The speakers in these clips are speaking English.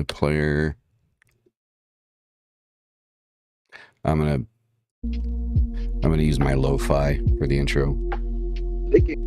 player. I'm gonna use my lo-fi for the intro. Thank you.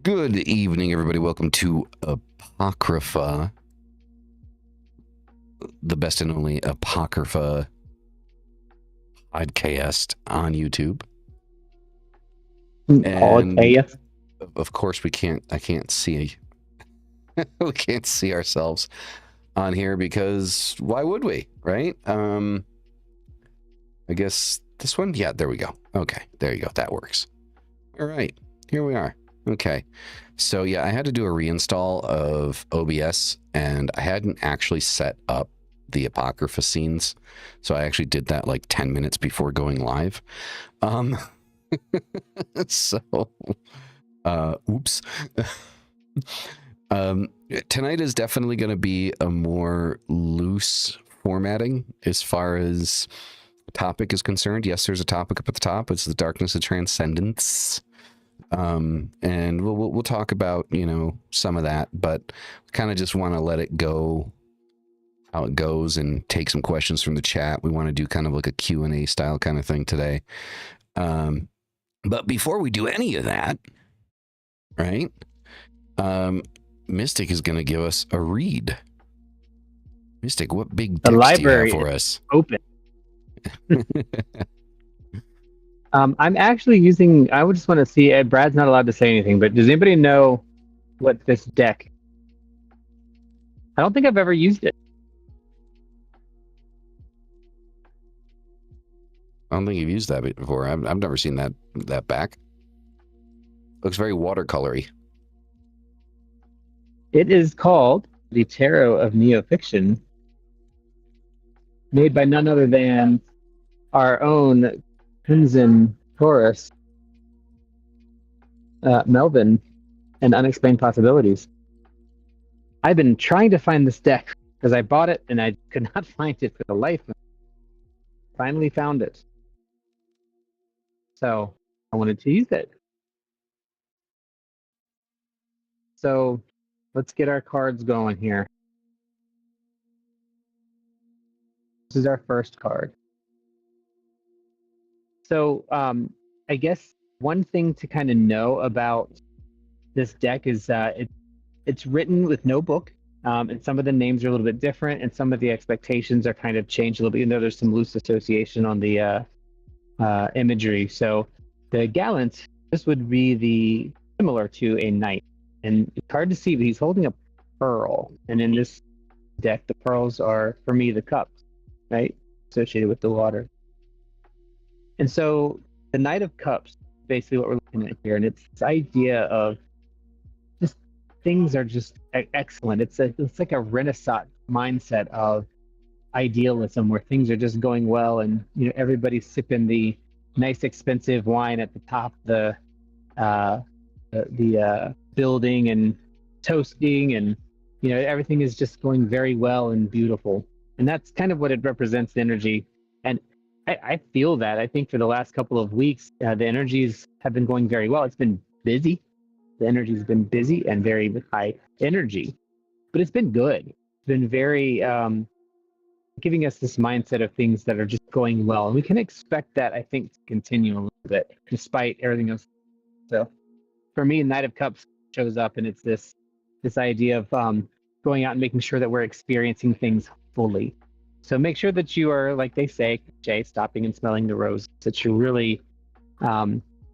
Good evening, everybody. Welcome to Apocrypha, the best and only Apocrypha podcast on YouTube. And of course, I can't see, we can't see ourselves on here because why would we, right? I guess this one, yeah, there we go. Okay, there you go. That works. All right, here we are. Okay, so yeah, I had to do a reinstall of OBS and I hadn't actually set up the Apocrypha scenes. So I actually did that like 10 minutes before going live. So, oops. Tonight is definitely going to be a more loose formatting as far as the topic is concerned. Yes, there's a topic up at the top. It's the darkness of Transcendence. And we'll talk about, you know, some of that, but kind of just want to let it go how it goes and take some questions from the chat. We want to do kind of like a Q&A style kind of thing today. But before we do any of that, right, Mystic is going to give us a read. Mystic, what big text do you have for us? Open. I'm actually using, I would just want to see, Brad's not allowed to say anything, but does anybody know what this deck? I don't think I've ever used it. I don't think you've used that before. I've never seen that back. Looks very watercolory. It is called the Tarot of Neofiction, made by none other than our own Crimson Taurus, Melvin, and Unexplained Possibilities. I've been trying to find this deck because I bought it and I could not find it for the life of me. Finally found it. So I wanted to use it. So let's get our cards going here. This is our first card. So I guess one thing to kind of know about this deck is it's written with no book, and some of the names are a little bit different, and some of the expectations are kind of changed a little bit, even though there's some loose association on the imagery. So the gallant, this would be similar to a knight, and it's hard to see, but he's holding a pearl, and in this deck, the pearls are, for me, the cups, right, associated with the water. And so the Knight of Cups, basically what we're looking at here, and it's this idea of just things are just excellent. It's like a Renaissance mindset of idealism where things are just going well, and you know everybody's sipping the nice expensive wine at the top of the building and toasting, and you know everything is just going very well and beautiful. And that's kind of what it represents, the energy. And I feel that. I think for the last couple of weeks, the energies have been going very well. It's been busy. The energy's been busy and very high energy, but it's been good. It's been very giving us this mindset of things that are just going well. And we can expect that, I think, to continue a little bit, despite everything else. So for me, Knight of Cups shows up, and it's this idea of going out and making sure that we're experiencing things fully. So make sure that you are, like they say, Jay, stopping and smelling the rose, that you're really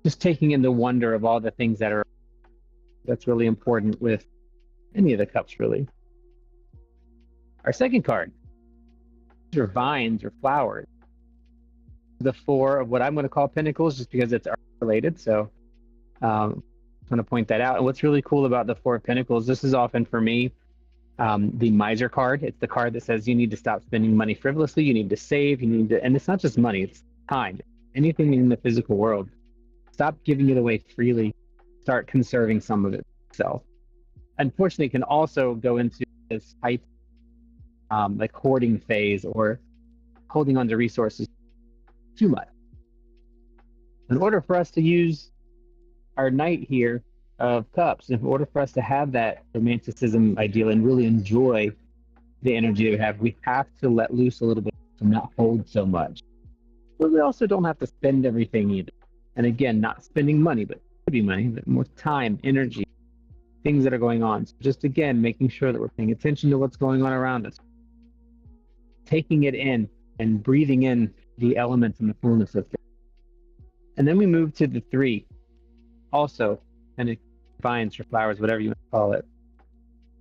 just taking in the wonder of all the things that's really important with any of the cups, really. Our second card, these are vines or flowers. The four of what I'm going to call pentacles, just because it's art related. So I'm going to point that out. And what's really cool about the Four of Pentacles, this is often for me, the miser card. It's the card that says you need to stop spending money frivolously, you need to save, and it's not just money, it's time. Anything in the physical world. Stop giving it away freely. Start conserving some of it yourself. Unfortunately, it can also go into this type like hoarding phase or holding on to resources too much. In order for us to use our Knight here of Cups, in order for us to have that romanticism ideal and really enjoy the energy that we have to let loose a little bit and not hold so much. But we also don't have to spend everything either. And again, not spending money, but it could be money, but more time, energy, things that are going on. So just again, making sure that we're paying attention to what's going on around us, taking it in and breathing in the elements and the fullness of things. And then we move to the 3, also, and it vines or flowers, whatever you want to call it.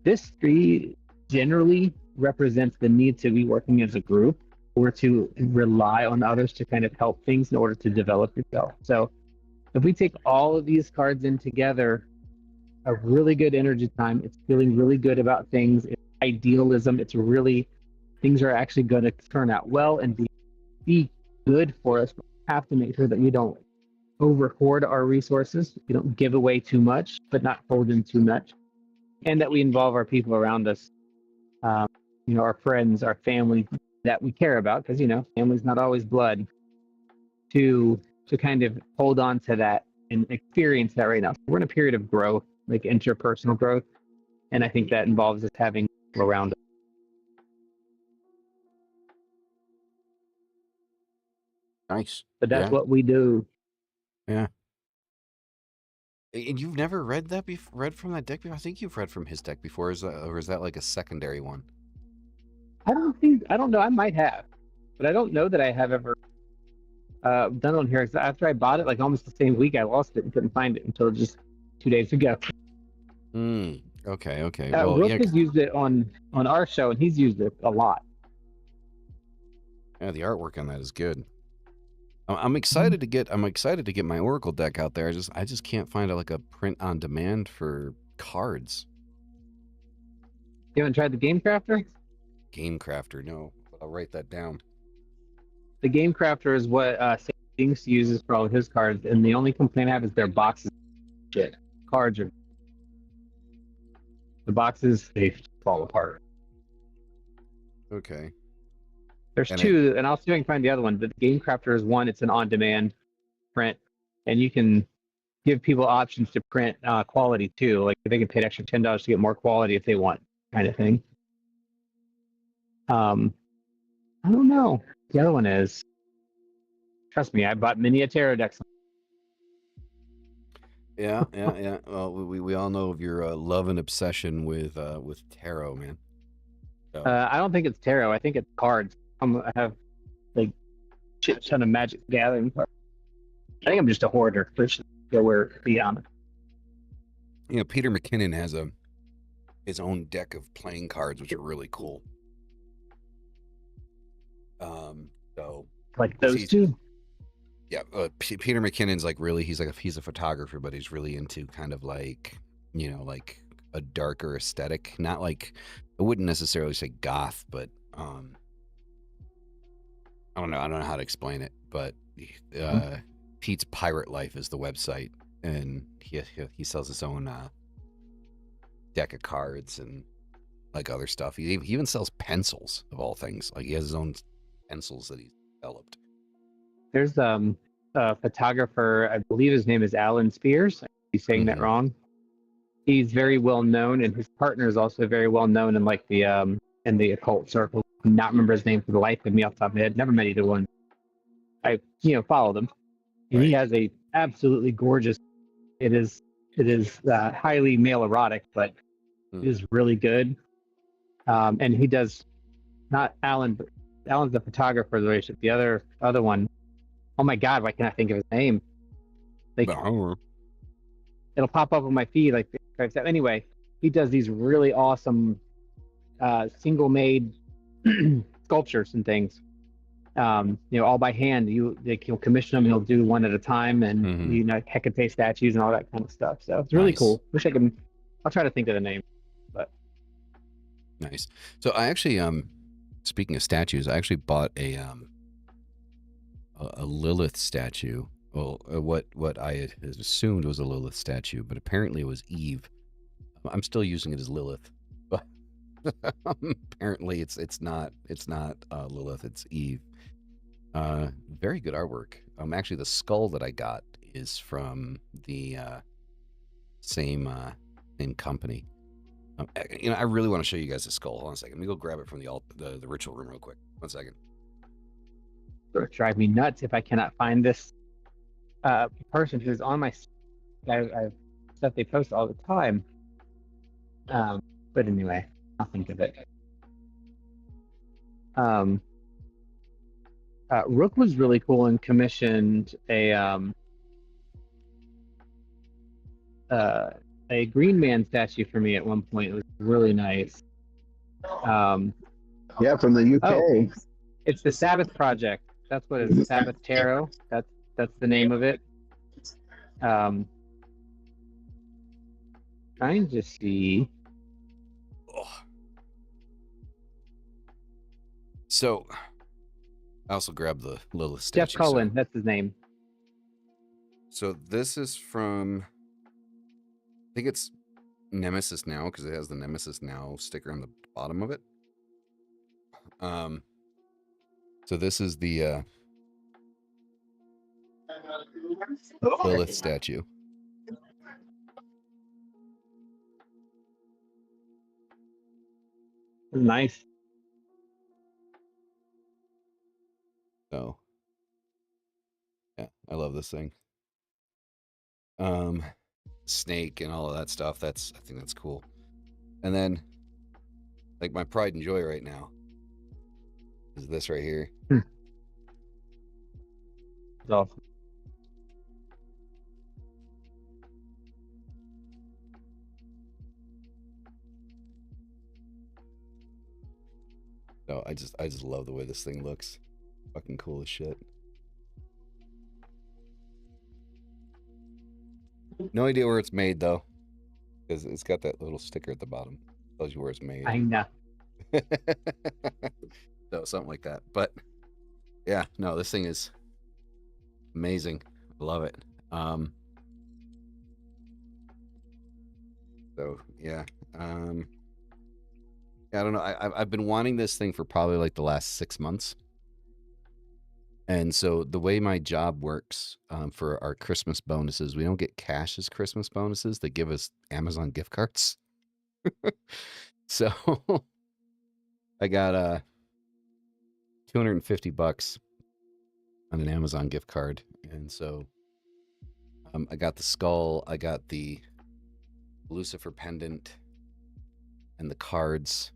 This 3 generally represents the need to be working as a group or to rely on others to kind of help things in order to develop yourself. So if we take all of these cards in together, a really good energy time, it's feeling really good about things, it's idealism, it's really, things are actually going to turn out well and be good for us. We have to make sure that we don't over hoard our resources, we don't give away too much, but not hold in too much, and that we involve our people around us, our friends, our family that we care about, because family's not always blood, to kind of hold on to that and experience that right now. We're in a period of growth, like interpersonal growth, and I think that involves us having people around us. Nice. But that's Yeah. what we do. Yeah. And you've never read that read from that deck before? I think you've read from his deck before. Or is that like a secondary one? I don't know. I might have, but I don't know that I have ever done it on here. After I bought it, like almost the same week, I lost it and couldn't find it until just 2 days ago. Okay. Rook has used it on our show, and he's used it a lot. Yeah, the artwork on that is good. I'm excited to get my Oracle deck out there. I just can't find like a print on demand for cards. You haven't tried the Game Crafter? Game Crafter, no. I'll write that down. The Game Crafter is what Jinx uses for all of his cards, and the only complaint I have is their boxes. Shit, cards are the boxes, they fall apart. Okay. There's 2, and I'll see if I can find the other one. But the Game Crafter is one. It's an on-demand print, and you can give people options to print quality too. Like they can pay an extra $10 to get more quality if they want, kind of thing. I don't know. The other one is. Trust me, I bought many a tarot decks. Yeah. Well, we all know of your love and obsession with tarot, man. So. I don't think it's tarot. I think it's cards. I have like shit ton of Magic Gathering cards. I think I'm just a hoarder. Let's go be honest. Peter McKinnon has his own deck of playing cards, which are really cool. So like those 2. Yeah, Peter McKinnon's like really he's a photographer, but he's really into kind of like like a darker aesthetic. Not like, I wouldn't necessarily say goth, but I don't know how to explain it. But Pete's Pirate Life is the website, and he sells his own deck of cards and like other stuff. He even sells pencils, of all things. Like he has his own pencils that he's developed. There's a photographer, I believe his name is Alan Spears. He's saying that wrong. He's very well known, and his partner is also very well known in like the occult circle. I cannot remember his name for the life of me off the top of my head. Never met either one. I followed him. And He has a absolutely gorgeous. It is highly male erotic, but it is really good. And he does, not Alan, but Alan's the photographer. The other one. Oh my God, why can't I think of his name? Like, it'll pop up on my feed. Like, anyway, he does these really awesome single-made sculptures and things. All by hand. He'll commission them. He'll do one at a time, and Hecate statues and all that kind of stuff. So it's really cool. Wish I could. I'll try to think of the name. But nice. So I actually, speaking of statues, I actually bought a Lilith statue. Well, what I had assumed was a Lilith statue, but apparently it was Eve. I'm still using it as Lilith, but apparently it's not Lilith. It's Eve. Very good artwork. Actually, the skull that I got is from the same company. I really want to show you guys the skull. Hold on a second. Let me go grab it from the ritual room real quick. 1 second. It'll drive me nuts if I cannot find this person who's on my. I've stuff they post all the time. But anyway, I'll think of it. Um, Rook was really cool and commissioned uh, a Green Man statue for me at one point. It was really nice. Um, Yeah, from the oh, UK. it's the Sabbath Project. That's what it is. Sabbath Tarot. That's the name of it. Um, trying to see. Oh. So, I also grabbed the Lilith statue. Jeff Cullen, that's his name. So this is from, I think it's Nemesis Now, because it has the Nemesis Now sticker on the bottom of it. So this is the Lilith statue. Nice. So, yeah, I love this thing. Snake and all of that stuff. I think that's cool. And then, like, my pride and joy right now is this right here. It's awesome. So I just love the way this thing looks. Fucking cool as shit. No idea where it's made though, because it's got that little sticker at the bottom. Tells you where it's made. I know. So something like that. But yeah, no, this thing is amazing. I love it. So yeah. I don't know. I've been wanting this thing for probably like the last 6 months. And so the way my job works for our Christmas bonuses, we don't get cash as Christmas bonuses. They give us Amazon gift cards. So I got $250 on an Amazon gift card. And so I got the skull, I got the Lucifer pendant and the cards,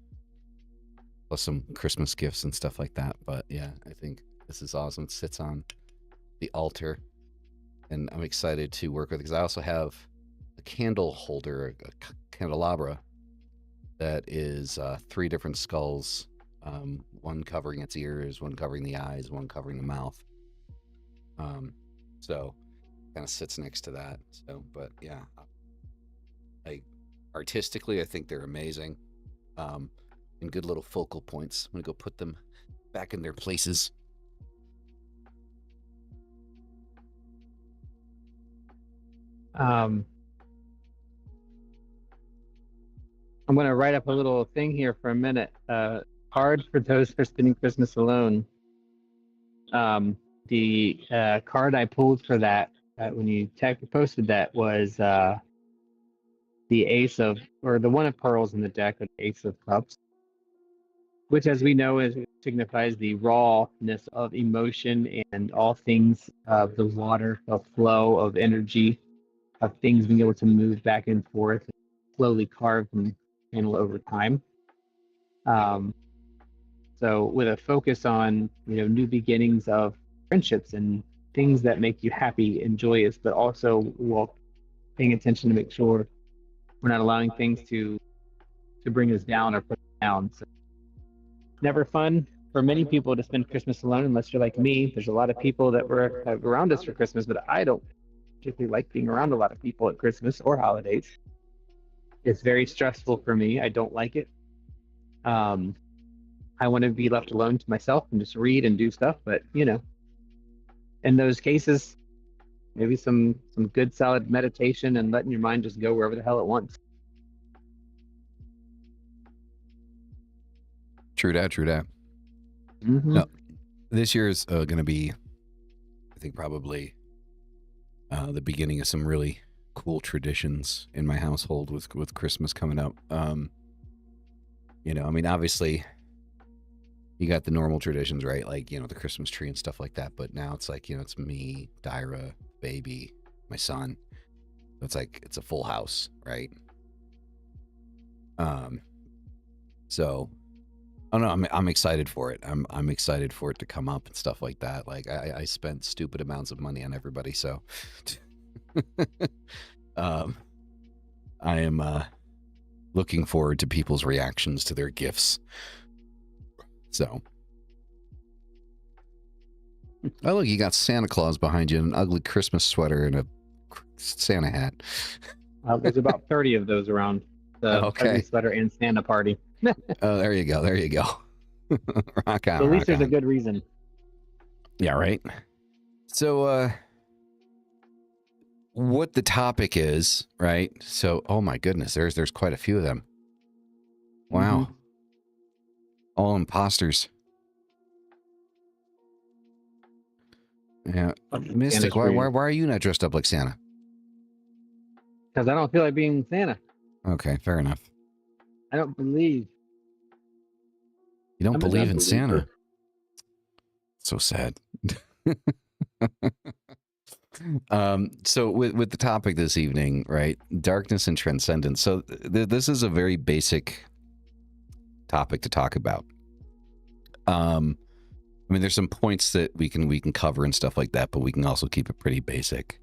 plus some Christmas gifts and stuff like that. But yeah, I think this is awesome. It sits on the altar, and I'm excited to work with it because I also have a candle holder, a candelabra that is 3 different skulls, one covering its ears, one covering the eyes, one covering the mouth. So kind of sits next to that. So, but yeah, artistically, I think they're amazing, and good little focal points. I'm gonna go put them back in their places. I'm going to write up a little thing here for a minute. Card for those for spending Christmas alone. The card I pulled for that when you posted that was the Ace of, or the one of pearls in the deck, or the Ace of Cups, which, as we know, signifies the rawness of emotion and all things of the water, of flow, of energy, of things being able to move back and forth, slowly carve and handle over time. So with a focus on, new beginnings of friendships and things that make you happy and joyous, but also paying attention to make sure we're not allowing things to bring us down or put us down. So never fun for many people to spend Christmas alone unless you're like me. There's a lot of people that were around us for Christmas, but I don't particularly like being around a lot of people at Christmas or holidays. It's very stressful for me. I don't like it. I want to be left alone to myself and just read and do stuff, but in those cases, maybe some good solid meditation and letting your mind just go wherever the hell it wants. True that. Mm-hmm. No, this year is going to be, I think, probably the beginning of some really cool traditions in my household with Christmas coming up. I mean, obviously, you got the normal traditions, right? Like, the Christmas tree and stuff like that. But now it's like, it's me, Dyra, baby, my son. It's like, it's a full house, right? So, oh no, I'm excited for it. I'm excited for it to come up and stuff like that. Like I spent stupid amounts of money on everybody, so I am looking forward to people's reactions to their gifts. So, oh look, you got Santa Claus behind you in an ugly Christmas sweater and a Santa hat. There's about 30 of those around the ugly sweater and Santa party. Oh, there you go. There you go. Rock on. So at least there's on. a good reason. Yeah, right. So, what the topic is, right? So, oh my goodness, there's quite a few of them. Wow. Mm-hmm. All imposters. Yeah. Mystic, why are you not dressed up like Santa? Because I don't feel like being Santa. Okay, fair enough. I don't believe. You don't believe in Santa? So sad. So with the topic this evening, right? Darkness and transcendence. So this is a very basic topic to talk about. I mean, there's some points that we can cover and stuff like that, but we can also keep it pretty basic.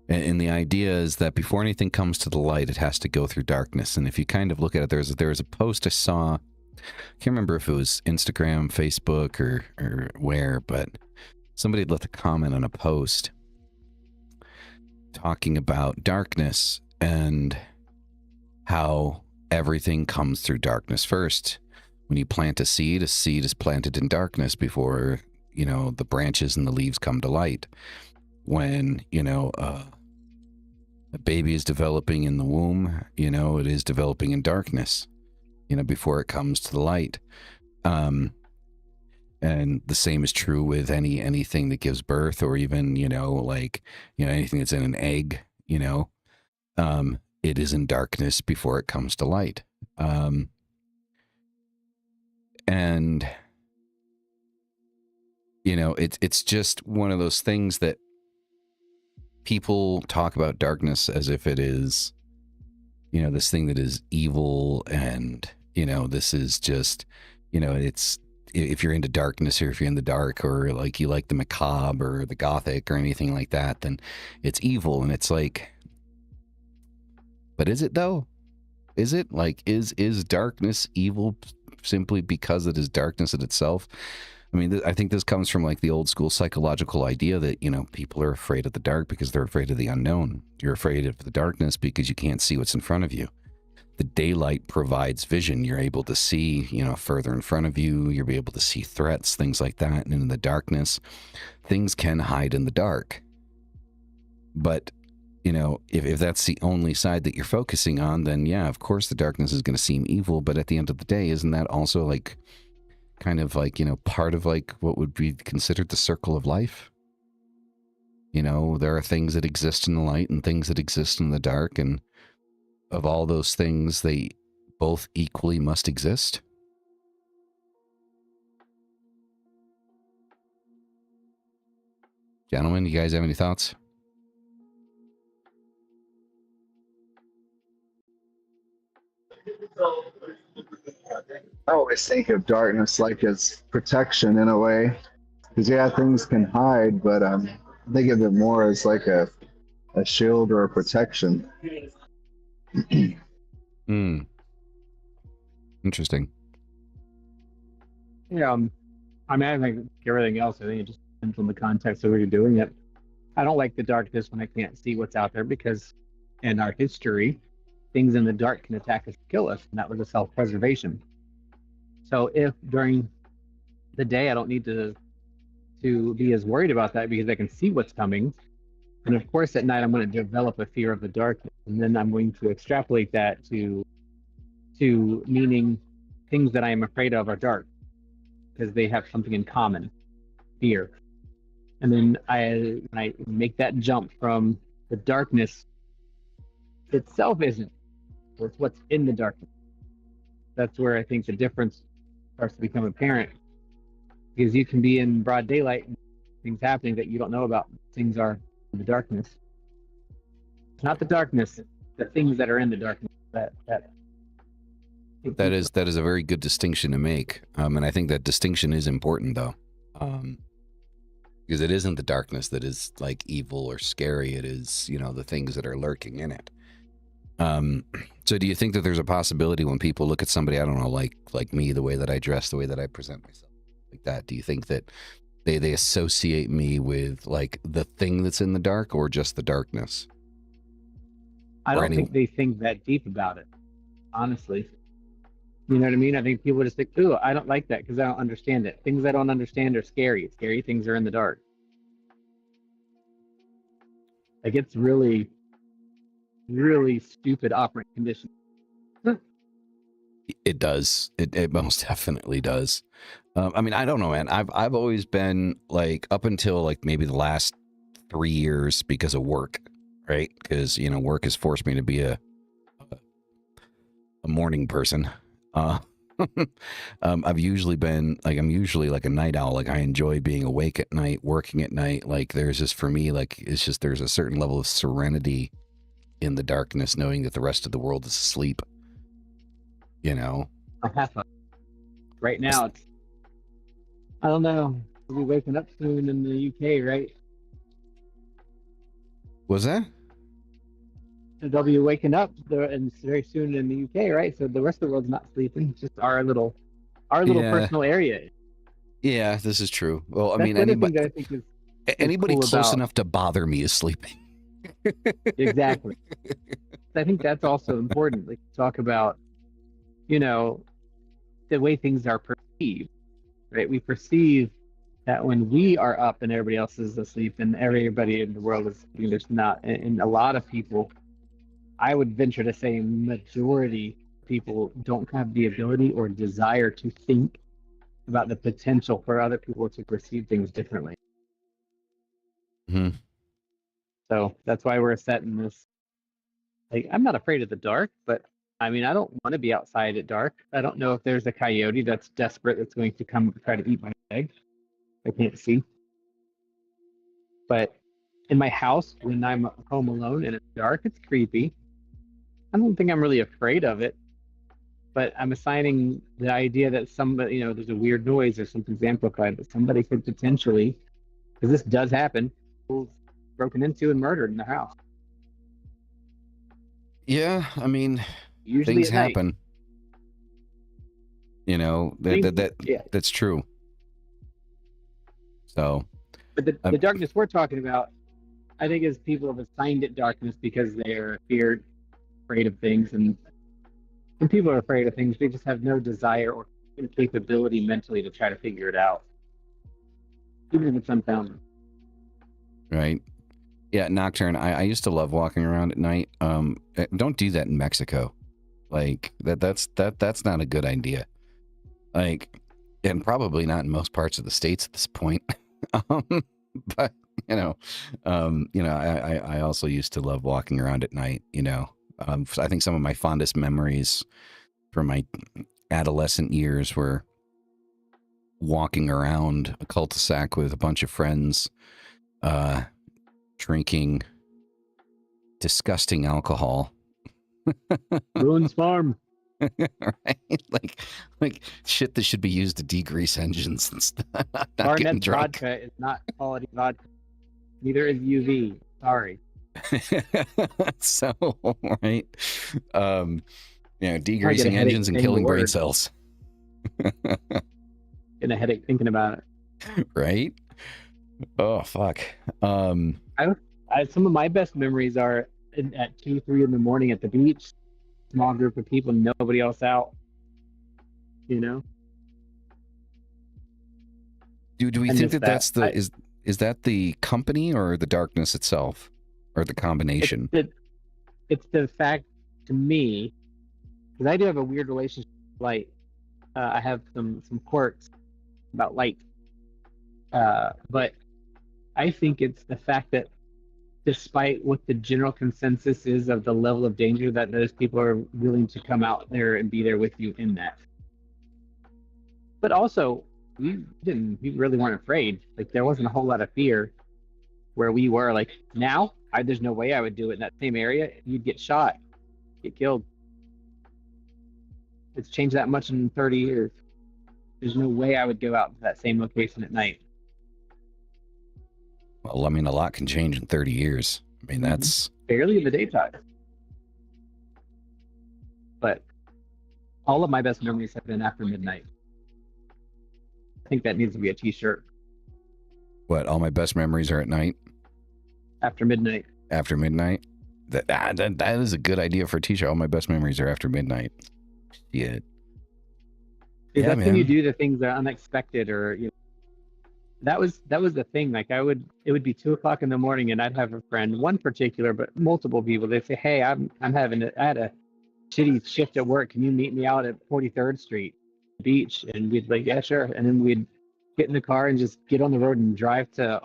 And the idea is that before anything comes to the light, it has to go through darkness. And if you kind of look at it, there's a post I saw. I can't remember if it was Instagram, Facebook, or where, but somebody left a comment on a post talking about darkness and how everything comes through darkness first. When you plant a seed is planted in darkness before, you know, the branches and the leaves come to light. When, you know, a baby is developing in the womb, you know, it is developing in darkness, you know, before it comes to the light. And the same is true with anything that gives birth, or even, you know, like, you know, anything that's in an egg, you know, it is in darkness before it comes to light. And, you know, it's just one of those things that people talk about darkness as if it is, you know, this thing that is evil, and, you know, this is just, you know, it's, if you're into darkness, or if you're in the dark, or like you like the macabre or the gothic or anything like that, then it's evil. And it's like, but is it though? Is it like, is darkness evil simply because it is darkness in itself? I mean, I think this comes from like the old school psychological idea that, you know, people are afraid of the dark because they're afraid of the unknown. You're afraid of the darkness because you can't see what's in front of you. The daylight provides vision. You're able to see, you know, further in front of you. You'll be able to see threats, things like that. And in the darkness, things can hide in the dark. But, you know, if that's the only side that you're focusing on, then yeah, of course the darkness is going to seem evil. But at the end of the day, isn't that also like kind of like, you know, part of like what would be considered the circle of life? You know, there are things that exist in the light and things that exist in the dark, and of all those things, they both equally must exist. Gentlemen, you guys have any thoughts? I always think of darkness like it's protection in a way, because yeah, things can hide, but I think of it more as like a shield or a protection. Interesting. Yeah, I mean, I think everything else, I think it just depends on the context of where you're doing it. I don't like the darkness when I can't see what's out there, because in our history, things in the dark can attack us, kill us, and that was a self-preservation. So if during the day I don't need to be as worried about that because I can see what's coming, and of course at night I'm going to develop a fear of the darkness, and then I'm going to extrapolate that to meaning things that I am afraid of are dark because they have something in common, fear. And then when I make that jump from the darkness itself isn't, it's what's in the darkness. That's where I think the difference starts to become apparent, because you can be in broad daylight and things happening that you don't know about. Things are in the darkness. It's not the darkness, the things that are in the darkness that That is a very good distinction to make, and I think that distinction is important, though, because it isn't the darkness that is like evil or scary. It is, you know, the things that are lurking in it. So do you think that there's a possibility when people look at somebody, I don't know, like me, the way that I dress, the way that I present myself, like that, do you think that they associate me with like the thing that's in the dark, or just the darkness? I don't think they think that deep about it, honestly. You know what I mean? I think people just think, "Ooh, I don't like that because I don't understand it." Things I don't understand are scary. Scary things are in the dark. Like, it's really, really stupid operant condition. It does. It most definitely does. I mean, I don't know, man. I've always been like, up until like maybe the last 3 years, because of work, right? Because, you know, work has forced me to be a morning person. I've usually been like, I'm usually like a night owl. Like, I enjoy being awake at night, working at night. Like, there's just, for me, like, it's just, there's a certain level of serenity in the darkness, knowing that the rest of the world is asleep. You know? I have to. Right now, it's, I don't know. We'll be waking up soon in the UK, right? Was that? So they'll be waking up and very soon in the UK, right? So the rest of the world's not sleeping. It's just our little Yeah. personal area. Yeah, this is true. Well, I That's mean, the other thing that I think is anybody cool close about- enough to bother me is sleeping. Exactly. I think that's also important. Like, talk about, you know, the way things are perceived, right? We perceive that when we are up and everybody else is asleep and everybody in the world is sleeping, there's not. And a lot of people, I would venture to say, majority of people don't have the ability or desire to think about the potential for other people to perceive things differently. Mm-hmm. So that's why we're set in this. Like, I'm not afraid of the dark, but I mean, I don't want to be outside at dark. I don't know if there's a coyote that's desperate that's going to come try to eat my egg. I can't see. But in my house, when I'm home alone and it's dark, it's creepy. I don't think I'm really afraid of it, but I'm assigning the idea that somebody, you know, there's a weird noise or something's amplified, that somebody could potentially, because this does happen, broken into and murdered in the house. Yeah, I mean, Usually things at night. happen. You know, that's true. So, but the darkness we're talking about, I think, is people have assigned it darkness because they're feared, afraid of things, and when people are afraid of things, they just have no desire or capability mentally to try to figure it out, even if it's unfounded. Right. Yeah, Nocturne. I used to love walking around at night. Don't do that in Mexico. Like, that's not a good idea. Like, and probably not in most parts of the States at this point. But I also used to love walking around at night. I think some of my fondest memories from my adolescent years were walking around a cul-de-sac with a bunch of friends, drinking disgusting alcohol. Boone's Farm. Right? Like shit that should be used to degrease engines and stuff. Not getting Barnett's drunk. vodka is not quality vodka. Neither is UV. Sorry. So, right. Degreasing engines and killing brain cells. Getting a headache thinking about it. Right? Oh, fuck. Some of my best memories are at 2, 3 in the morning at the beach. Small group of people, nobody else out. You know? Do we think that's is that the company or the darkness itself? Or the combination? It's the fact, to me, because I do have a weird relationship with light. I have some quirks about light. But I think it's the fact that despite what the general consensus is of the level of danger, that those people are willing to come out there and be there with you in that. But also, we really weren't afraid. Like, there wasn't a whole lot of fear where we were. Like, now, there's no way I would do it in that same area. You'd get shot, get killed. It's changed that much in 30 years. There's no way I would go out to that same location at night. Well, I mean, a lot can change in 30 years. I mean, that's barely in the daytime. But all of my best memories have been after midnight. I think that needs to be a t-shirt. what all my best memories are at night. After midnight. After midnight. That is a good idea for a t-shirt. All my best memories are after midnight. Shit. Because Yeah, that's when you man. do the things that are unexpected, or that was the thing. Like it would be 2 o'clock in the morning, and I'd have a friend, one particular, but multiple people. They'd say, "Hey, I had a shitty shift at work. Can you meet me out at 43rd Street Beach?" And we'd like, "Yeah, sure." And then we'd get in the car and just get on the road and drive to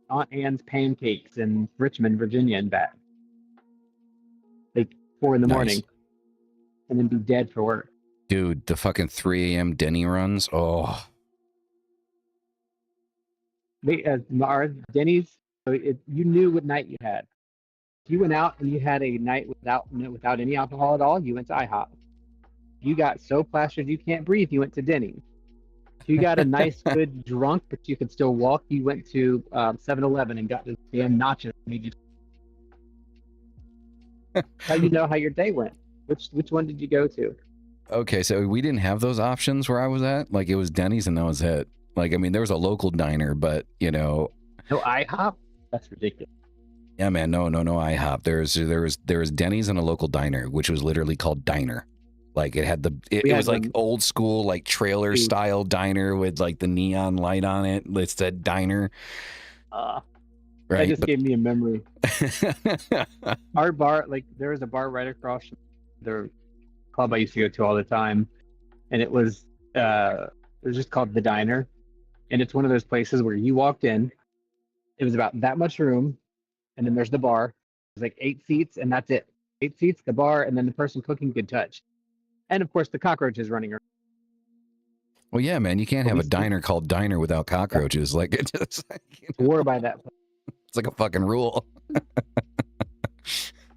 Aunt Anne's Pancakes in Richmond, Virginia, and back. Like 4 in the morning, and then be dead for work. Dude, the fucking 3 a.m. Denny runs. Oh. Our Denny's, so you knew what night you had. If you went out and you had a night without any alcohol at all, you went to IHOP. You got so plastered you can't breathe, you went to Denny's. If you got a nice, good drunk, but you could still walk, you went to 7-Eleven and got the damn nachos. How you know how your day went? Which one did you go to? Okay, so we didn't have those options where I was at. Like, it was Denny's and that was it. Like, I mean, there was a local diner, but, No IHOP? That's ridiculous. Yeah, man, no IHOP. There was Denny's and a local diner, which was literally called Diner. Like, it had it was like old school, like trailer style diner with like the neon light on it. It said Diner. Right, that just gave me a memory. Our bar, like there was a bar right across from the club I used to go to all the time, and it was just called the Diner, and it's one of those places where you walked in, it was about that much room, and then there's the bar. There's like 8 seats, and that's it. 8 seats, the bar, and then the person cooking could touch, and of course the cockroaches running around. Well, yeah, man, you can't have a diner called Diner without cockroaches. Like, it just swore by that place. It's like a fucking rule.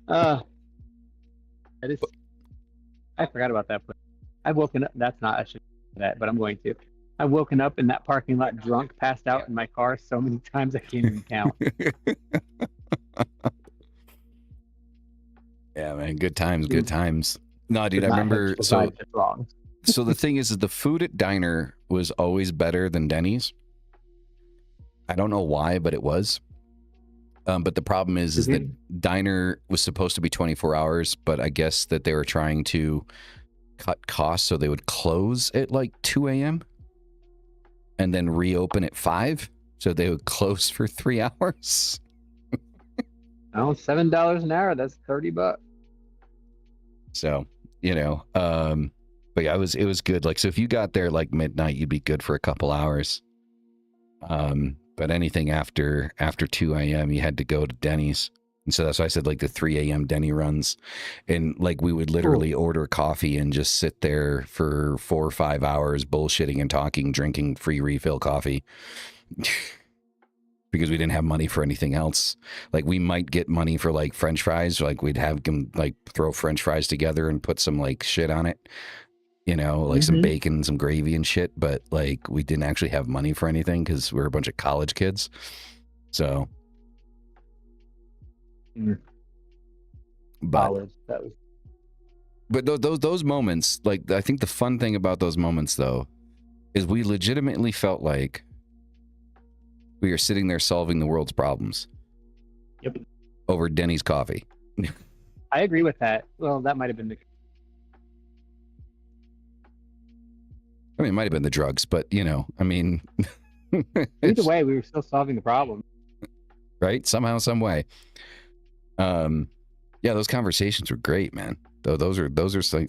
I forgot about that place. I've woken up. That's not. I should do that, but I'm going to. I've woken up in that parking lot drunk, passed out in my car so many times I can't even count. Yeah, man, good times, good times. No, dude, I remember. So the thing is the food at Diner was always better than Denny's. I don't know why, but it was. But the problem is that Diner was supposed to be 24 hours, but I guess that they were trying to cut costs, so they would close at like 2 a.m. and then reopen at 5, so they would close for 3 hours. Oh, $7 an hour, that's $30. So, but yeah, it was good. Like, so if you got there like midnight, you'd be good for a couple hours. But anything after 2 a.m., you had to go to Denny's. And so that's why I said like the 3 a.m. Denny runs. And like we would literally order coffee and just sit there for 4 or 5 hours bullshitting and talking, drinking free refill coffee. Because we didn't have money for anything else. Like we might get money for like French fries. Like we'd have them like throw French fries together and put some like shit on it. Like some bacon, some gravy and shit. But like we didn't actually have money for anything because we're a bunch of college kids. So. But those moments, like I think the fun thing about those moments though, is we legitimately felt like we are sitting there solving the world's problems. Yep. Over Denny's coffee. I agree with that. Well, that might have been the. I mean, it might have been the drugs, but I mean, either way, we were still solving the problem, right? Somehow, some way. Yeah, those conversations were great, man. Though those are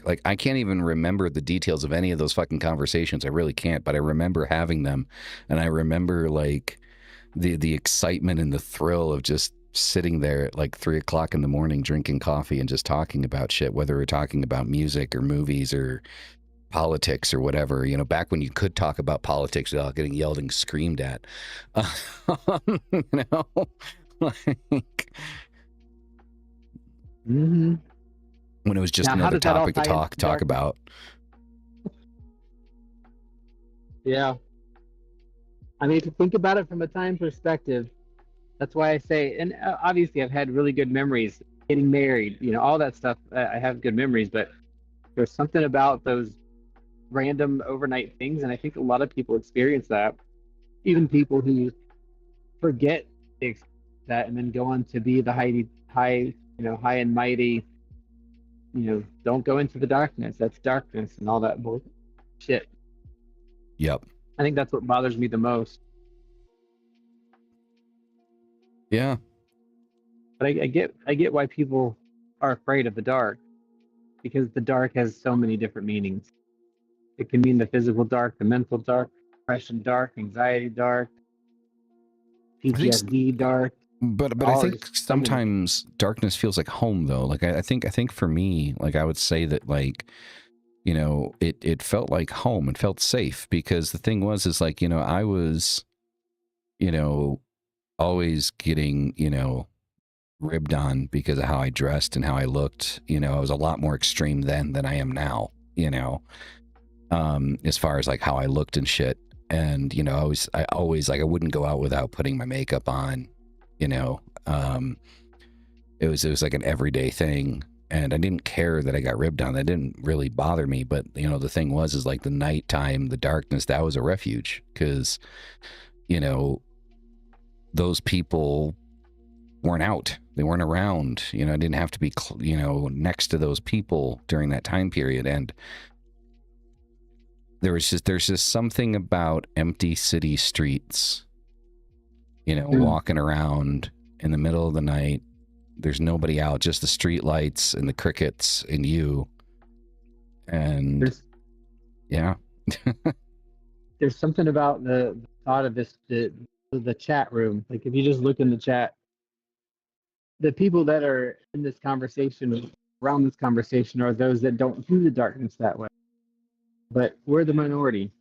like I can't even remember the details of any of those fucking conversations. I really can't, but I remember having them, and I remember like the excitement and the thrill of just sitting there at like 3 o'clock in the morning drinking coffee and just talking about shit, whether we're talking about music or movies or politics or whatever, back when you could talk about politics without getting yelled and screamed at. Like when it was just another topic to talk about. Yeah. I mean, if you think about it from a time perspective, that's why I say, and obviously I've had really good memories getting married, all that stuff. I have good memories, but there's something about those random overnight things, and I think a lot of people experience that. Even people who forget that and then go on to be the high and mighty, don't go into the darkness. That's darkness and all that bullshit. Yep. I think that's what bothers me the most. Yeah. But I get why people are afraid of the dark, because the dark has so many different meanings. It can mean the physical dark, the mental dark, depression dark, anxiety dark, I think, PTSD dark. but I All think just so many. sometimes darkness feels like home though. Like I think for me, like I would say that like, it felt like home. It felt safe because the thing was is like, I was, always getting, ribbed on because of how I dressed and how I looked. I was a lot more extreme then than I am now, as far as like how I looked and shit. And, I always like, I wouldn't go out without putting my makeup on, it was like an everyday thing. And I didn't care that I got ribbed on. That didn't really bother me. But, the thing was, is like the nighttime, the darkness, that was a refuge because, those people weren't out. They weren't around. I didn't have to be, next to those people during that time period. And there's just something about empty city streets, walking around in the middle of the night. There's nobody out, just the street lights and the crickets and you. And yeah. There's something about the thought of this, the chat room. Like if you just look in the chat, the people that are in this conversation, around this conversation, are those that don't view the darkness that way. But we're the minority.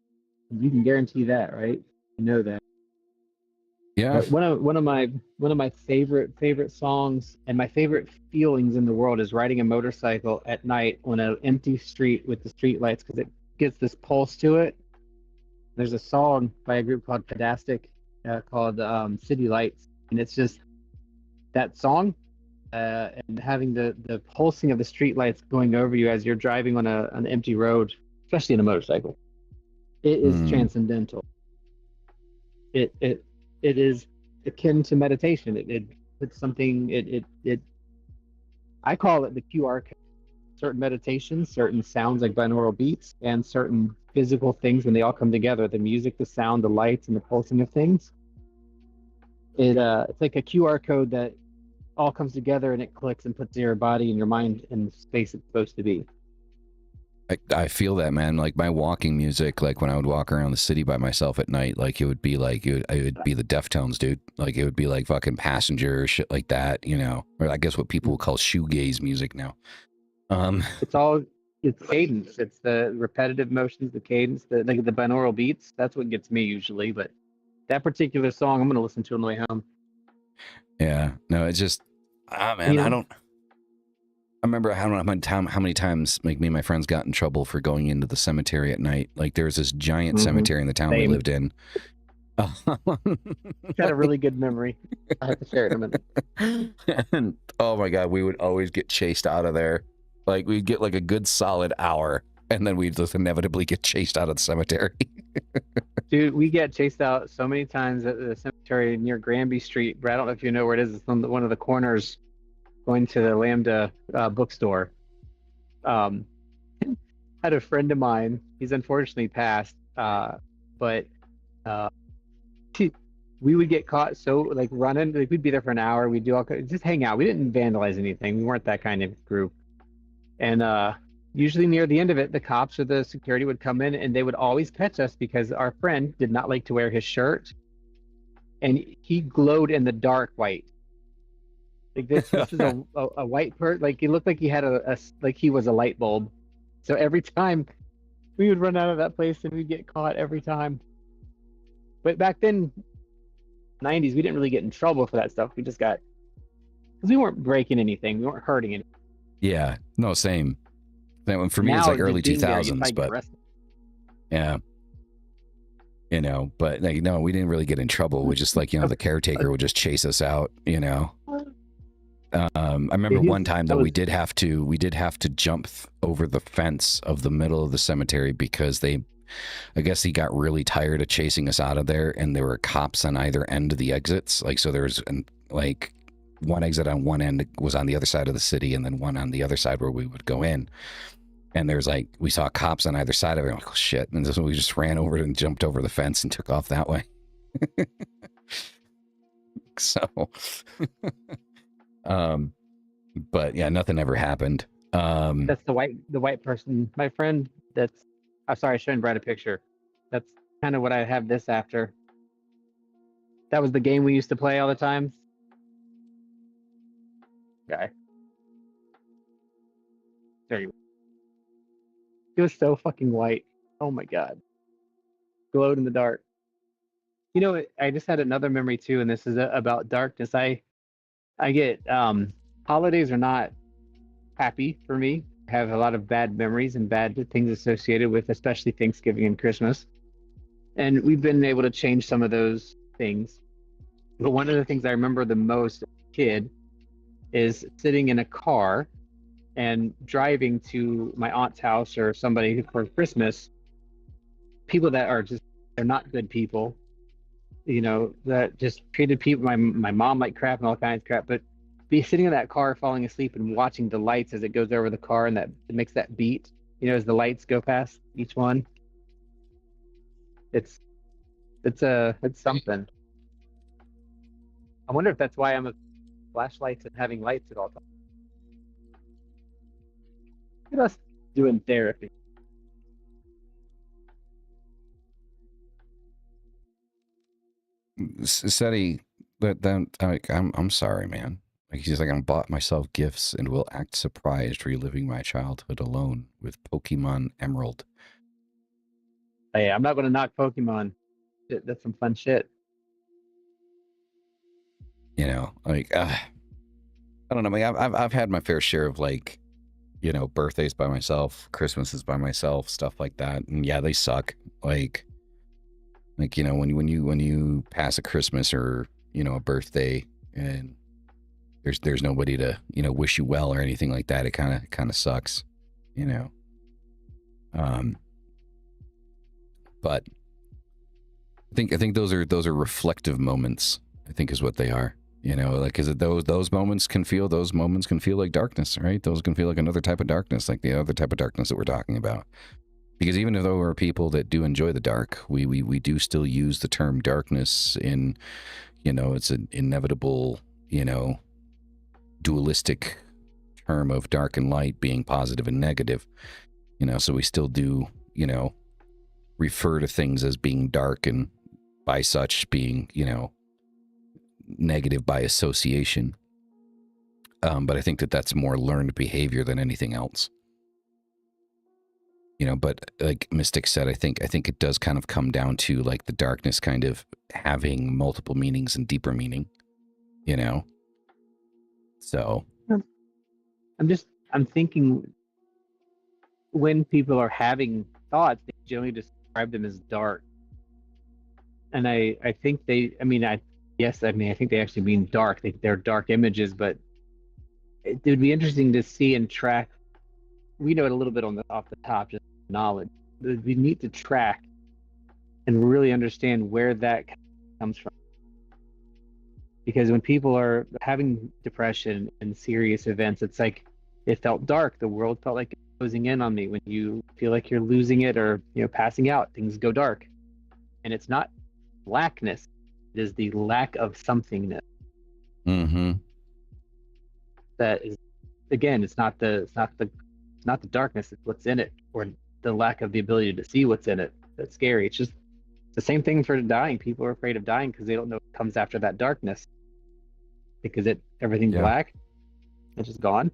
You can guarantee that, right? You know that. Yeah. One of my favorite songs and my favorite feelings in the world is riding a motorcycle at night on an empty street with the street lights, because it gets this pulse to it. There's a song by a group called Pedastic called City Lights, and it's just that song and having the pulsing of the street lights going over you as you're driving on an empty road, especially in a motorcycle. It is transcendental. It is akin to meditation. It's something. I call it the QR code. Certain meditations, certain sounds like binaural beats, and certain physical things, when they all come together, the music, the sound, the lights, and the pulsing of things, it's like a QR code that all comes together and it clicks and puts your body and your mind in the space it's supposed to be. I feel that, man. Like my walking music, like when I would walk around the city by myself at night, like it would be like it would be the Deftones, dude. Like it would be like fucking Passenger or shit like that, or I guess what people would call shoegaze music now. It's cadence. It's the repetitive motions, the cadence, the binaural beats. That's what gets me usually. But that particular song, I'm gonna listen to on the way home. Yeah, no, it's just, man, I remember how many times like me and my friends got in trouble for going into the cemetery at night. Like there was this giant cemetery in the town we lived in. Got a really good memory. I have to share it in a minute. And oh my god, we would always get chased out of there. Like we'd get like a good solid hour, and then we'd just inevitably get chased out of the cemetery. Dude, we get chased out so many times at the cemetery near Granby Street. But I don't know if you know where it is. It's on one of the corners going to the Lambda bookstore. Had a friend of mine. He's unfortunately passed. But we would get caught like running. Like we'd be there for an hour. We'd do just hang out. We didn't vandalize anything. We weren't that kind of group. And usually near the end of it, the cops or the security would come in, and they would always catch us because our friend did not like to wear his shirt, and he glowed in the dark white. Like this is a white part. Like he looked like he had like he was a light bulb. So every time we would run out of that place, and we'd get caught every time. But back then, 90s, we didn't really get in trouble for that stuff. We just got, because we weren't breaking anything, we weren't hurting anything. Yeah, no, same. That one for me, it's like early 2000s, but yeah. you know, but like, no, we didn't really get in trouble. We just like, you know, the caretaker would just chase us out, you know. I remember one time that we did have to jump over the fence of the middle of the cemetery because I guess he got really tired of chasing us out of there, and there were cops on either end of the exits. Like, so there was like one exit on one end was on the other side of the city, and then one on the other side where we would go in. And there's like, we saw cops on either side of it. Like, oh shit. And so we just ran over and jumped over the fence and took off that way. So, but yeah, nothing ever happened. That's the white person, my friend. I'm sorry, I shouldn't write a picture. That's kind of what I have this after. That was the game we used to play all the time. Guy. There you go. He was so fucking white. Oh my god. Glowed in the dark. You know, I just had another memory too, and this is about darkness. I get holidays are not happy for me. I have a lot of bad memories and bad things associated with, especially Thanksgiving and Christmas. And we've been able to change some of those things. But one of the things I remember the most as a kid is sitting in a car and driving to my aunt's house or somebody for Christmas. People that are just, they're not good people, you know, that just treated people, my mom like crap and all kinds of crap, but be sitting in that car falling asleep and watching the lights as it goes over the car, and that it makes that beat, you know, as the lights go past each one. It's something. I wonder if that's why I'm a flashlights and having lights at all times. Look at us doing therapy. Seti, I'm sorry, man. Like, he's like, I bought myself gifts and will act surprised reliving my childhood alone with Pokemon Emerald. Hey, I'm not going to knock Pokemon. That's some fun shit. You know, like, I don't know. I mean, I've had my fair share of, like, you know, birthdays by myself, Christmases by myself, stuff like that. And yeah, they suck. Like, you know, when you pass a Christmas or, you know, a birthday and there's nobody to, you know, wish you well or anything like that, it kind of sucks, you know. But I think those are reflective moments, I think, is what they are. You know, like, is it those moments can feel like darkness, right? Those can feel like another type of darkness, like the other type of darkness that we're talking about. Because even though we're people that do enjoy the dark, we do still use the term darkness in, you know, it's an inevitable, you know, dualistic term of dark and light being positive and negative, you know, so we still do, you know, refer to things as being dark and by such being, you know, negative by association. But I think that's more learned behavior than anything else. You know, but like Mystic said, I think it does kind of come down to like the darkness kind of having multiple meanings and deeper meaning, you know? So I'm thinking when people are having thoughts, they generally describe them as dark. And I think I think they actually mean dark. They're dark images, but it would be interesting to see and track. We know it a little bit off the top, just knowledge. It would be neat to track and really understand where that comes from. Because when people are having depression and serious events, it's like it felt dark. The world felt like it was closing in on me. When you feel like you're losing it or, you know, passing out, things go dark. And it's not blackness; it is the lack of somethingness. Mm-hmm. That is, again, it's not the darkness, it's what's in it, or the lack of the ability to see what's in it. That's scary. It's just the same thing for dying. People are afraid of dying because they don't know what comes after that darkness. Because everything's black, it's just gone.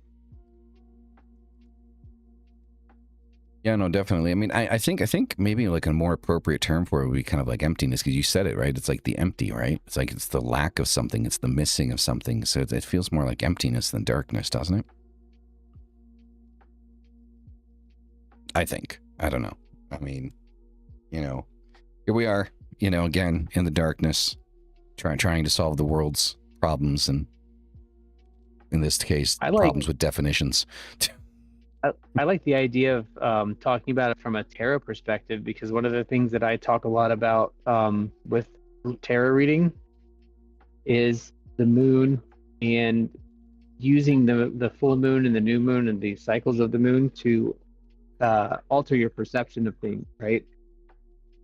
Yeah, no, definitely. I mean, I think maybe like a more appropriate term for it would be kind of like emptiness, because you said it, right? It's like the empty, right? It's like it's the lack of something, it's the missing of something. So it feels more like emptiness than darkness, doesn't it? I think. I don't know. I mean, you know, here we are, you know, again, in the darkness, trying to solve the world's problems, and in this case, I like problems with definitions. I like the idea of talking about it from a tarot perspective, because one of the things that I talk a lot about with tarot reading is the moon, and using the full moon and the new moon and the cycles of the moon to alter your perception of things, right?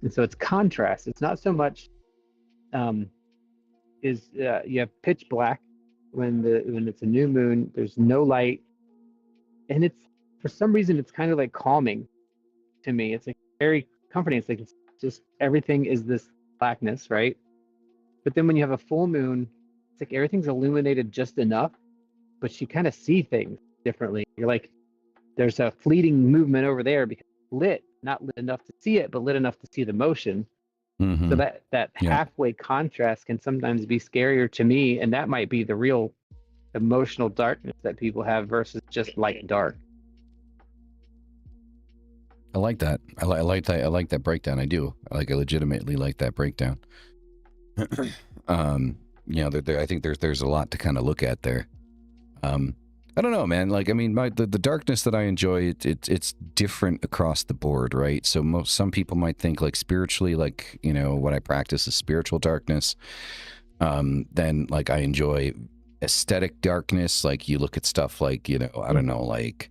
And so it's contrast. It's not so much you have pitch black when it's a new moon. There's no light, and it's for some reason it's kind of like calming to me. It's like very comforting. It's like it's just everything is this blackness, right? But then when you have a full moon, it's like everything's illuminated just enough, but you kind of see things differently. You're like, there's a fleeting movement over there because it's lit, not lit enough to see it, but lit enough to see the motion. Mm-hmm. So that halfway contrast can sometimes be scarier to me, and that might be the real emotional darkness that people have versus just light and dark. I like that. I like that. I like that breakdown. I do. I legitimately like that breakdown. You know, I think there's a lot to kind of look at there. I don't know, man. Like, I mean, the darkness that I enjoy, it's different across the board, right? So some people might think like spiritually, like, you know, what I practice is spiritual darkness. Then like I enjoy aesthetic darkness. Like you look at stuff like, you know, I don't know, like,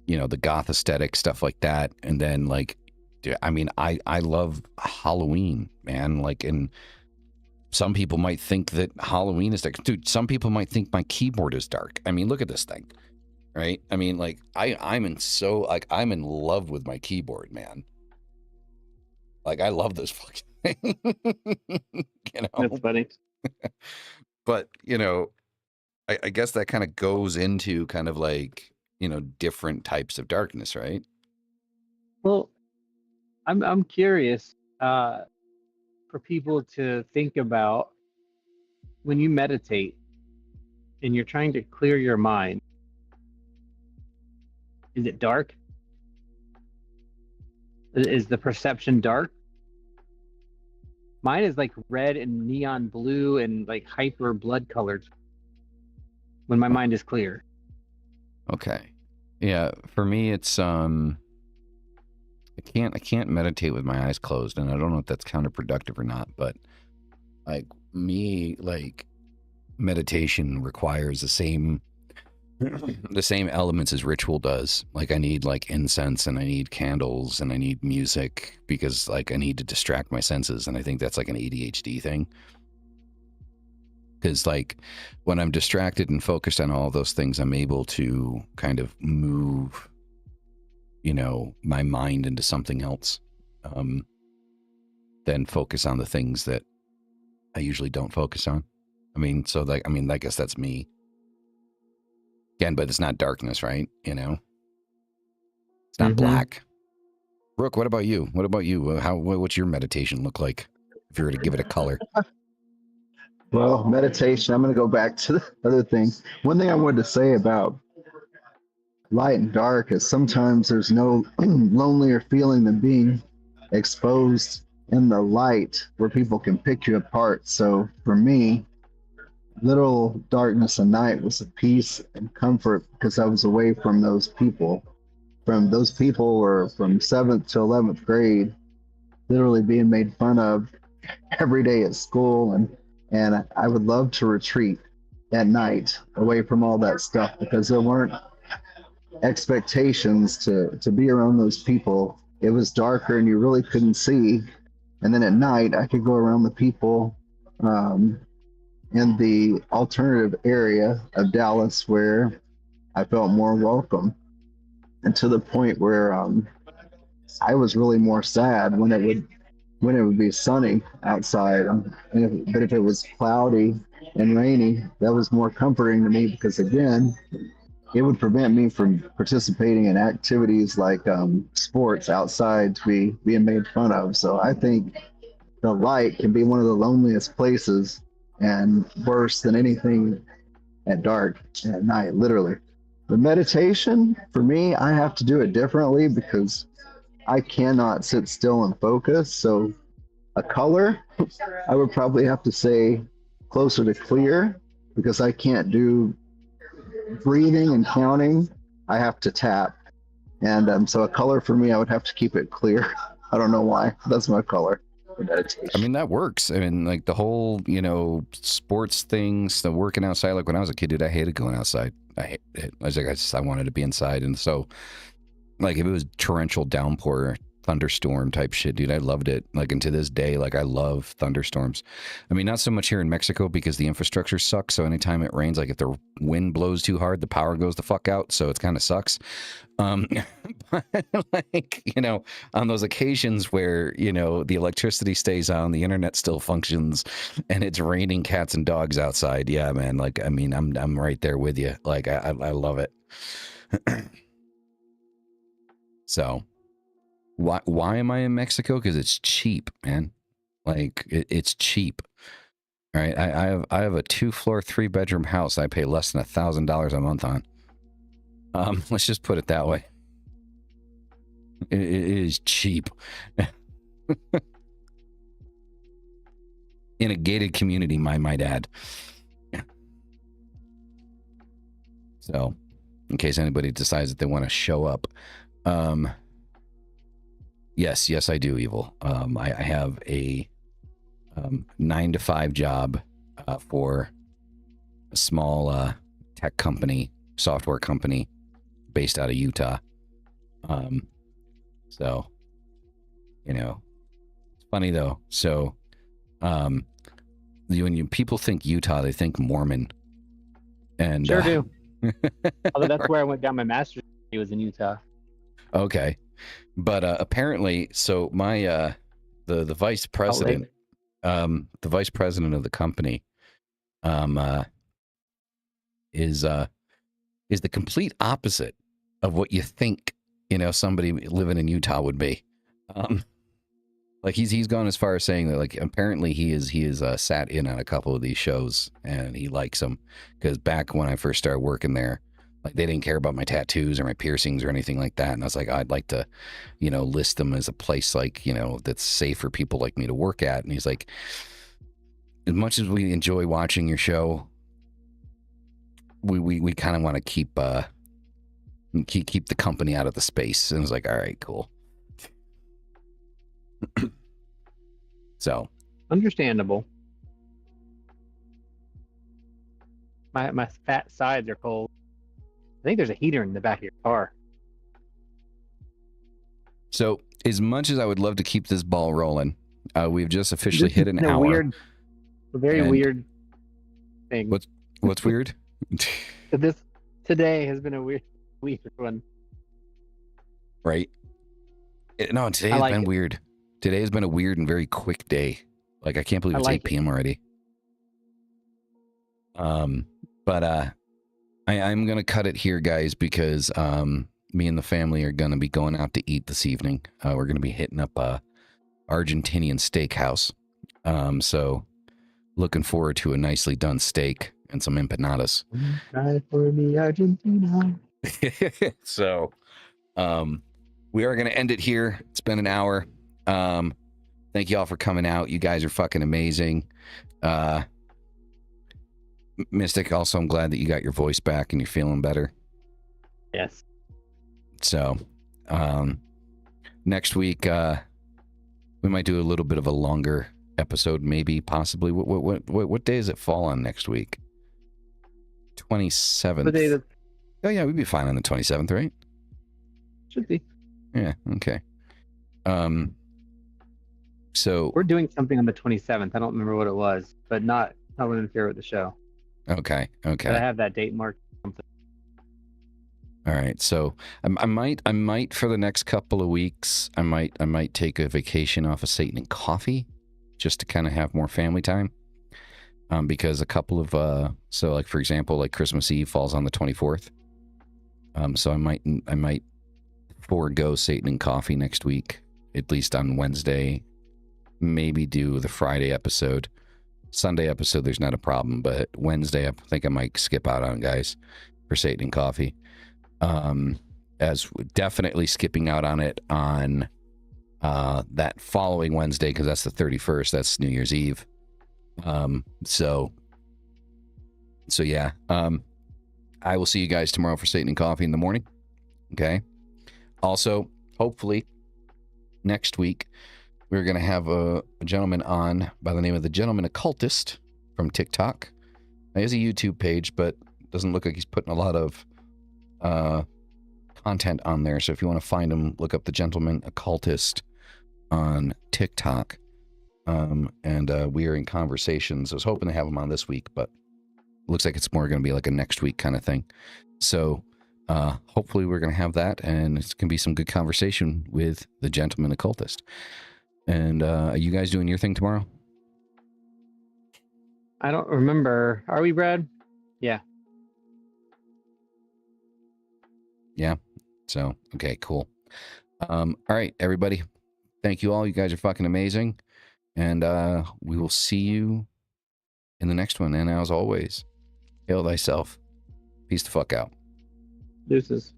you know, the goth aesthetic, stuff like that. And then like, I mean, I love Halloween, man. Like, and some people might think that Halloween is dark. Dude, some people might think my keyboard is dark. I mean, look at this thing, right? I mean, like, I'm in love with my keyboard, man. Like, I love this fucking thing. You know? That's funny. But, you know, I guess that kind of goes into kind of like, you know, different types of darkness, right? Well, I'm curious for people to think about when you meditate and you're trying to clear your mind. Is it dark? Is the perception dark? Mine is like red and neon blue and like hyper blood colored when my mind is clear. Okay. Yeah, for me it's I can't meditate with my eyes closed, and I don't know if that's counterproductive or not, but like me, like meditation requires the same elements as ritual does. Like I need like incense, and I need candles, and I need music, because like I need to distract my senses, and I think that's like an ADHD thing. Because like when I'm distracted and focused on all those things, I'm able to kind of move, you know, my mind into something else, then focus on the things that I usually don't focus on. I mean, so like, I mean, I guess that's me. Again, but it's not darkness, right? You know, it's not black. Brooke, what about you? What about you? What's your meditation look like if you were to give it a color? Well, meditation, I'm going to go back to the other thing. One thing I wanted to say about light and dark is sometimes there's no lonelier feeling than being exposed in the light where people can pick you apart. So for me, little darkness and night was a peace and comfort because I was away from those people. Those people were from 7th to 11th grade, literally being made fun of every day at school. And I would love to retreat at night away from all that stuff because there weren't expectations to be around those people. It was darker and you really couldn't see. And then at night, I could go around the people in the alternative area of Dallas where I felt more welcome. And to the point where I was really more sad when it would be sunny outside. But if it was cloudy and rainy, that was more comforting to me because, again, it would prevent me from participating in activities like sports outside to be being made fun of. So I think the light can be one of the loneliest places and worse than anything at dark at night, literally. The meditation, for me, I have to do it differently because I cannot sit still and focus. So A color, I would probably have to say closer to clear because I can't do breathing and counting. I have to tap. And so a color for me, I would have to keep it clear. I don't know why. That's my color for meditation. I mean, that works. I mean, like the whole, you know, sports things, the working outside. Like when I was a kid, dude, I hated going outside. I hated it. I was like, I wanted to be inside. And so, like, if it was torrential downpour, thunderstorm type shit, dude, I loved it. Like, and to this day, like, I love thunderstorms. I mean, not so much here in Mexico because the infrastructure sucks. So anytime it rains, like if the wind blows too hard, the power goes the fuck out. So it kind of sucks. But like, you know, on those occasions where, you know, the electricity stays on, the internet still functions, and it's raining cats and dogs outside. Yeah, man. Like, I mean, I'm right there with you. Like, I love it. So why am I in Mexico? Because it's cheap, man. Like it's cheap. All right. I have a 2-floor, 3-bedroom house I pay less than $1,000 a month on. Let's just put it that way. It is cheap. In a gated community, I might add. So, in case anybody decides that they want to show up. Yes, I do, Evil. I have a 9-to-5 job for a small tech company, software company based out of Utah. So, you know, it's funny though. So, when people think Utah, they think Mormon. And sure do. Although that's where I got my master's degree, was in Utah. Okay. But apparently, so my the vice president, the vice president of the company, is the complete opposite of what you think, you know, somebody living in Utah would be. Like he's gone as far as saying that, like, apparently he is sat in on a couple of these shows and he likes them because back when I first started working there, like they didn't care about my tattoos or my piercings or anything like that. And I was like, I'd like to, you know, list them as a place like, you know, that's safe for people like me to work at. And he's like, as much as we enjoy watching your show, we kind of want to keep the company out of the space. And I was like, all right, cool. So understandable. My fat sides are cold. I think there's a heater in the back of your car. So as much as I would love to keep this ball rolling, we've just officially hit an hour. A very weird thing. What's weird? Today has been a weird one. Right? No, today has been weird. Today has been a weird and very quick day. Like, I can't believe it's 8 p.m. already. But I'm going to cut it here, guys, because me and the family are going to be going out to eat this evening. We're going to be hitting up a Argentinian steakhouse. So looking forward to a nicely done steak and some empanadas. Try for me, Argentina. So we are going to end it here. It's been an hour. Thank you all for coming out. You guys are fucking amazing. Mystic, also, I'm glad that you got your voice back and you're feeling better. Yes. So, next week, we might do a little bit of a longer episode, maybe, possibly. What day does it fall on next week? 27th. Oh, yeah, we'd be fine on the 27th, right? Should be. Yeah, okay. So we're doing something on the 27th. I don't remember what it was, but not would interfere with the show. Okay. But I have that date marked. All right. So I might for the next couple of weeks, I might take a vacation off of Satan and Coffee just to kind of have more family time. Because a couple of so like for example, like Christmas Eve falls on the 24th. So I might forego Satan and Coffee next week, at least on Wednesday. Maybe do the Friday episode. Sunday episode, there's not a problem, but Wednesday, I think I might skip out on, guys, for Satan and Coffee. As definitely skipping out on it on that following Wednesday, because that's the 31st. That's New Year's Eve. So yeah. I will see you guys tomorrow for Satan and Coffee in the morning. Okay. Also, hopefully, next week, we're going to have a gentleman on by the name of the Gentleman Occultist from TikTok. He has a YouTube page, but doesn't look like he's putting a lot of content on there. So if you want to find him, look up the Gentleman Occultist on TikTok. And we are in conversations. I was hoping to have him on this week, but looks like it's more going to be like a next week kind of thing. So hopefully we're going to have that, and it's going to be some good conversation with the Gentleman Occultist. And are you guys doing your thing tomorrow? I don't remember. Are we, Brad? Yeah. Yeah. So, okay, cool. All right, everybody. Thank you all. You guys are fucking amazing. And we will see you in the next one. And as always, hail thyself. Peace the fuck out. Deuces.